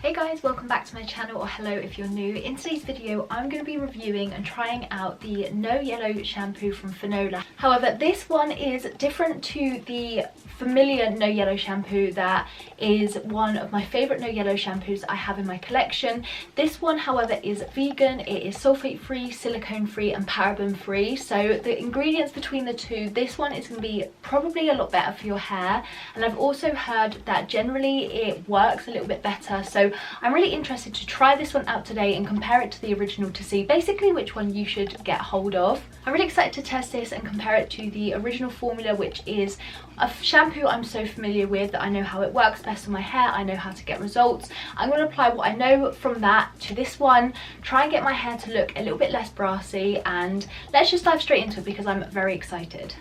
Hey guys, welcome back to my channel, or hello if you're new. In today's video I'm going to be reviewing and trying out the No Yellow shampoo from FANOLA. However, this one is different to the familiar No Yellow shampoo that is one of my favourite No Yellow shampoos I have in my collection. This one, however, is vegan, it is sulphate free, silicone free and paraben free. So the ingredients between the two, this one is going to be probably a lot better for your hair, and I've also heard that generally it works a little bit better. So I'm really interested to try this one out today and compare it to the original to see basically which one you should get hold of. I'm really excited to test this and compare it to the original formula, which is a shampoo I'm so familiar with that I know how it works best on my hair. I know how to get results. I'm going to apply what I know from that to this one, try and get my hair to look a little bit less brassy, and let's just dive straight into it because I'm very excited.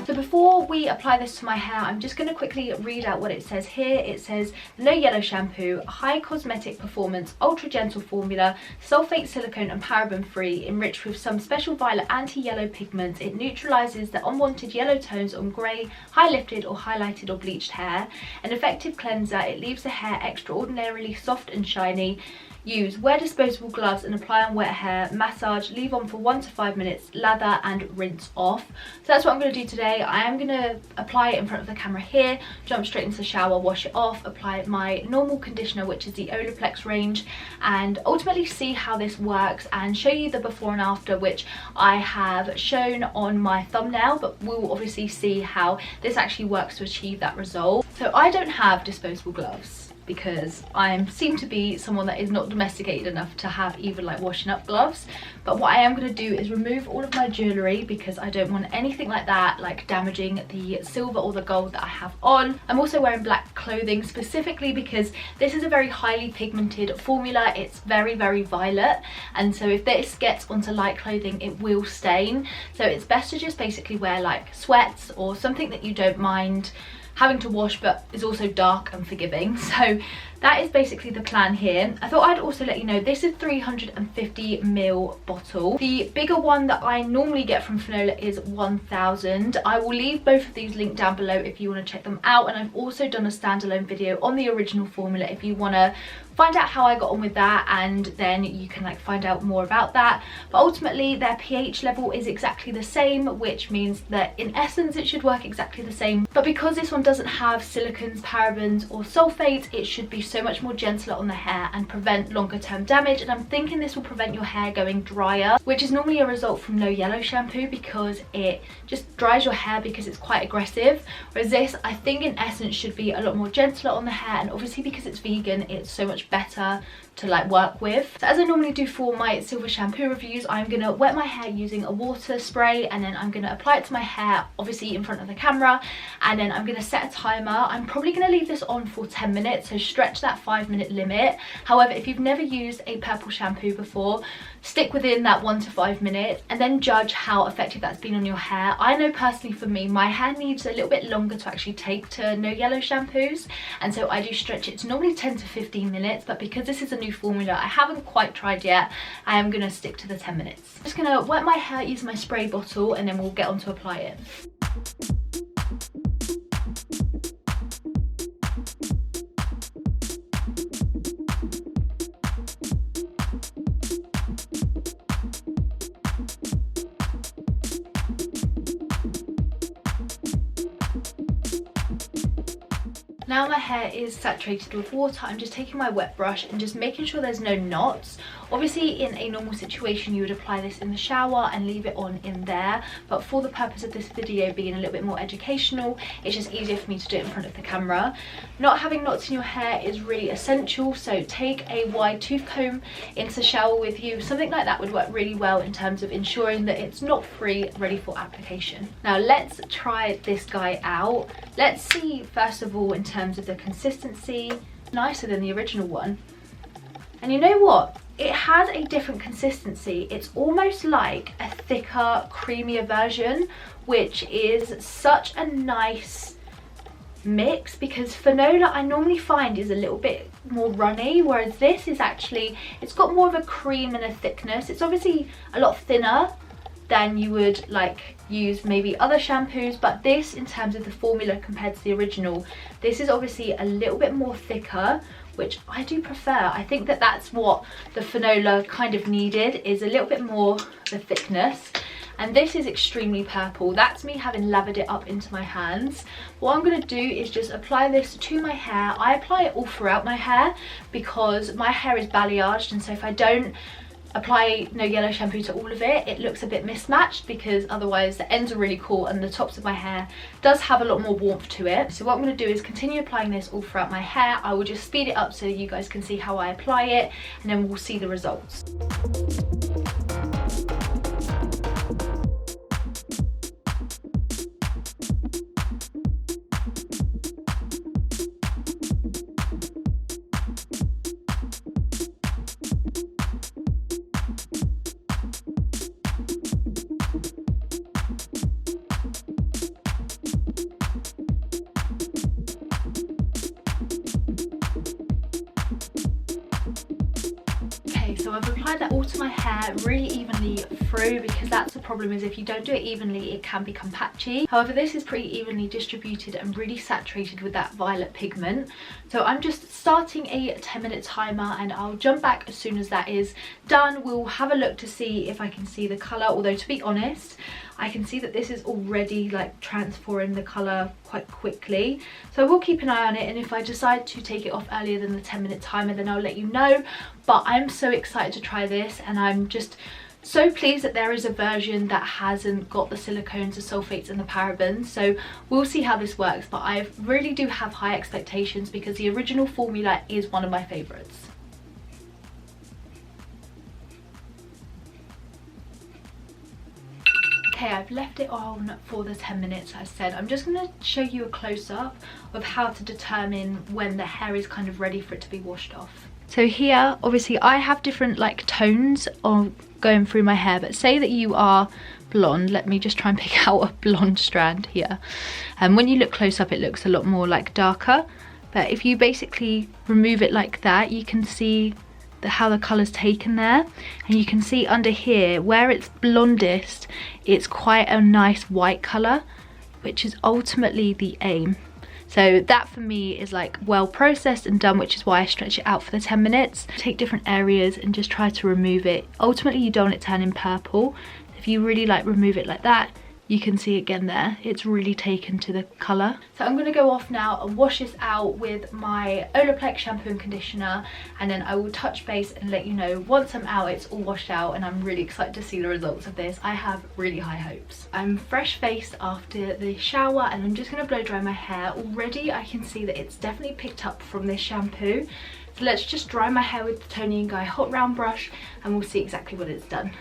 Before we apply this to my hair, I'm just going to quickly read out what it says here. It says, No Yellow shampoo, high cosmetic performance, ultra gentle formula, sulphate, silicone and paraben free, enriched with some special violet anti-yellow pigments. It neutralizes the unwanted yellow tones on grey, high lifted or highlighted or bleached hair. An effective cleanser, it leaves the hair extraordinarily soft and shiny. Use, wear disposable gloves and apply on wet hair, massage, leave on for 1 to 5 minutes, lather and rinse off. So that's what I'm going to do today. I am going to apply it in front of the camera here, jump straight into the shower, wash it off, apply my normal conditioner, which is the Olaplex range, and ultimately see how this works and show you the before and after, which I have shown on my thumbnail, but we'll obviously see how this actually works to achieve that result. So I don't have disposable gloves because I seem to be someone that is not domesticated enough to have even like washing up gloves. But what I am going to do is remove all of my jewellery because I don't want anything like that like damaging the silver or the gold that I have on. I'm also wearing black clothing specifically because this is a very highly pigmented formula. It's very violet, and so if this gets onto light clothing it will stain. So it's best to just basically wear like sweats or something that you don't mind having to wash but is also dark and forgiving. So that is basically the plan here. I thought I'd also let you know this is 350ml bottle. The bigger one that I normally get from FANOLA is 1000. I will leave both of these linked down below if you want to check them out, and I've also done a standalone video on the original formula if you want to find out how I got on with that, and then you can like find out more about that. But ultimately their pH level is exactly the same, which means that in essence it should work exactly the same. But because this one doesn't have silicones, parabens or sulfates, it should be so much more gentler on the hair and prevent longer term damage. And I'm thinking this will prevent your hair going drier, which is normally a result from No Yellow shampoo because it just dries your hair because it's quite aggressive. Whereas this, I think in essence, should be a lot more gentler on the hair, and obviously because it's vegan it's so much better to like work with. So as I normally do for my silver shampoo reviews, I'm gonna wet my hair using a water spray, and then I'm gonna apply it to my hair, obviously in front of the camera, and then I'm gonna set a timer. I'm probably gonna leave this on for 10 minutes, so stretch that 5-minute limit. However, if you've never used a purple shampoo before, stick within that 1 to 5 minutes and then judge how effective that's been on your hair. I know personally for me, my hair needs a little bit longer to actually take to No Yellow shampoos, and so I do stretch it to normally 10 to 15 minutes, but because this is a new formula I haven't quite tried yet, I am going to stick to the 10 minutes. I'm just going to wet my hair, use my spray bottle, and then we'll get on to apply it. Now my hair is saturated with water, I'm just taking my wet brush and just making sure there's no knots. Obviously in a normal situation you would apply this in the shower and leave it on in there, but for the purpose of this video being a little bit more educational, it's just easier for me to do it in front of the camera. Not having knots in your hair is really essential, so take a wide tooth comb into the shower with you. Something like that would work really well in terms of ensuring that it's knot-free, ready for application. Now let's try this guy out. Let's see first of all in terms of the consistency. Nicer than the original one, and you know what, it has a different consistency. It's almost like a thicker, creamier version, which is such a nice mix, because FANOLA I normally find is a little bit more runny, whereas this is actually, it's got more of a cream and a thickness. It's obviously a lot thinner than you would like use maybe other shampoos, but this, in terms of the formula compared to the original, this is obviously a little bit more thicker, which I do prefer. I think that that's what the FANOLA kind of needed, is a little bit more the thickness. And this is extremely purple. That's me having lathered it up into my hands. What I'm going to do is just apply this to my hair. I apply it all throughout my hair because my hair is balayaged, and so if I don't apply No Yellow shampoo to all of it, it looks a bit mismatched, because otherwise the ends are really cool and the tops of my hair does have a lot more warmth to it. So what I'm going to do is continue applying this all throughout my hair. I will just speed it up so you guys can see how I apply it, and then we'll see the results. So I've applied that all to my hair really evenly through, because that's the problem, is if you don't do it evenly it can become patchy. However, this is pretty evenly distributed and really saturated with that violet pigment. So I'm just starting a 10-minute timer, and I'll jump back as soon as that is done. We'll have a look to see if I can see the colour, although to be honest I can see that this is already like transferring the colour quite quickly. So I will keep an eye on it, and if I decide to take it off earlier than the 10-minute timer, then I'll let you know. But I'm so excited to try this, and I'm just so pleased that there is a version that hasn't got the silicones, the sulfates and the parabens. So we'll see how this works, but I really do have high expectations because the original formula is one of my favourites. Okay, I've left it on for the 10 minutes as said. I'm just going to show you a close-up of how to determine when the hair is kind of ready for it to be washed off. So here, obviously I have different like tones of going through my hair, but say that you are blonde. Let me just try and pick out a blonde strand here. And when you look close up, it looks a lot more like darker. But if you basically remove it like that, you can see how the colour's taken there, and you can see under here where it's blondest, it's quite a nice white colour, which is ultimately the aim. So that for me is like well processed and done, which is why I stretch it out for the 10 minutes. Take different areas and just try to remove it. Ultimately you don't want it turning purple. If you really like remove it like that, you can see again there, it's really taken to the colour. So I'm going to go off now and wash this out with my Olaplex shampoo and conditioner, and then I will touch base and let you know once I'm out, it's all washed out, and I'm really excited to see the results of this. I have really high hopes. I'm fresh faced after the shower, and I'm just going to blow dry my hair. Already I can see that it's definitely picked up from this shampoo. So let's just dry my hair with the Tony & Guy hot round brush, and we'll see exactly what it's done.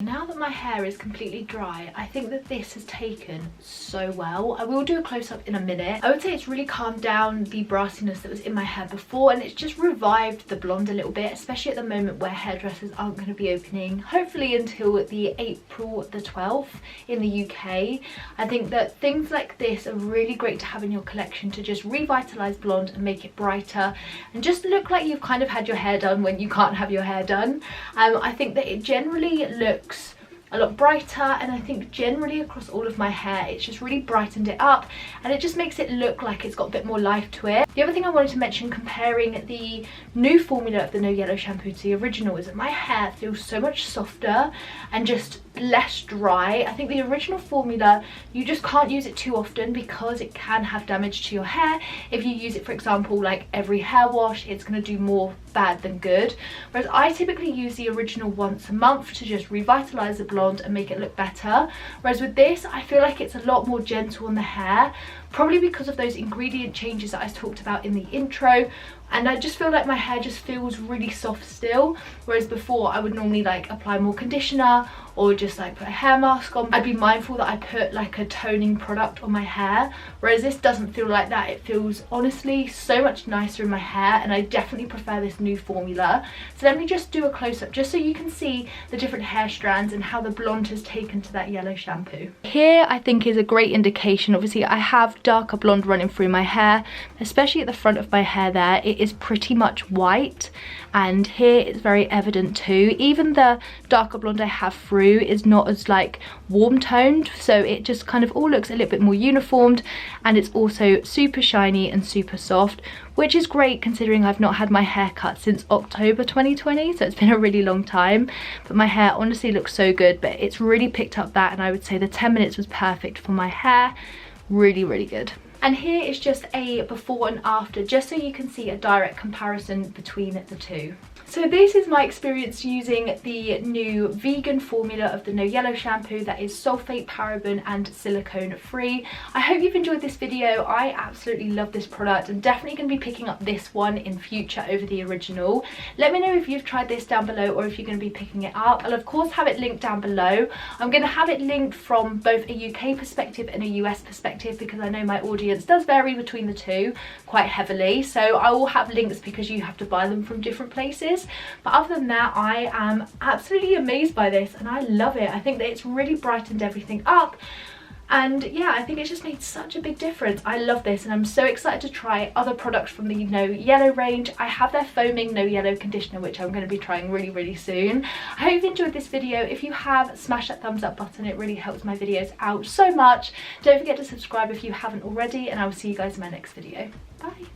Now that my hair is completely dry, I think that this has taken so well. I will do a close-up in a minute. I would say it's really calmed down the brassiness that was in my hair before, and it's just revived the blonde a little bit, especially at the moment where hairdressers aren't going to be opening, hopefully until the April the 12th in the UK. I think that things like this are really great to have in your collection to just revitalise blonde and make it brighter and just look like you've kind of had your hair done when you can't have your hair done. I think that it generally looks a lot brighter, and I think generally across all of my hair it's just really brightened it up, and it just makes it look like it's got a bit more life to it. The other thing I wanted to mention comparing the new formula of the No Yellow shampoo to the original is that my hair feels so much softer and just less dry. I think the original formula, you just can't use it too often because it can have damage to your hair. If you use it, for example, like every hair wash, it's going to do more bad than good, whereas I typically use the original once a month to just revitalize the blonde and make it look better. Whereas with this, I feel like it's a lot more gentle on the hair, probably because of those ingredient changes that I talked about in the intro. And I just feel like my hair just feels really soft still, whereas before I would normally like apply more conditioner or just like put a hair mask on. I'd be mindful that I put like a toning product on my hair, whereas this doesn't feel like that. It feels honestly so much nicer in my hair, and I definitely prefer this new formula. So let me just do a close-up just so you can see the different hair strands and how the blonde has taken to that yellow shampoo. Here I think is a great indication. Obviously I have darker blonde running through my hair, especially at the front of my hair there. It is pretty much white, and here it's very evident too. Even the darker blonde I have through is not as like warm toned, so it just kind of all looks a little bit more uniformed, and it's also super shiny and super soft, which is great considering I've not had my hair cut since October 2020, so it's been a really long time. But my hair honestly looks so good, but it's really picked up that, and I would say the 10 minutes was perfect for my hair. Really good. And here is just a before and after, just so you can see a direct comparison between the two. So this is my experience using the new vegan formula of the No Yellow shampoo that is sulphate, paraben and silicone free. I hope you've enjoyed this video. I absolutely love this product and definitely going to be picking up this one in future over the original. Let me know if you've tried this down below or if you're going to be picking it up. I'll of course have it linked down below. I'm going to have it linked from both a UK perspective and a US perspective because I know my audience does vary between the two quite heavily. So I will have links because you have to buy them from different places. But other than that, I am absolutely amazed by this and I love it. I think that it's really brightened everything up, and yeah, I think it's just made such a big difference. I love this, and I'm so excited to try other products from the No Yellow range. I have their foaming No Yellow conditioner, which I'm going to be trying really soon. I hope you've enjoyed this video. If you have, smash that thumbs up button. It really helps my videos out so much. Don't forget to subscribe if you haven't already, and I will see you guys in my next video. Bye.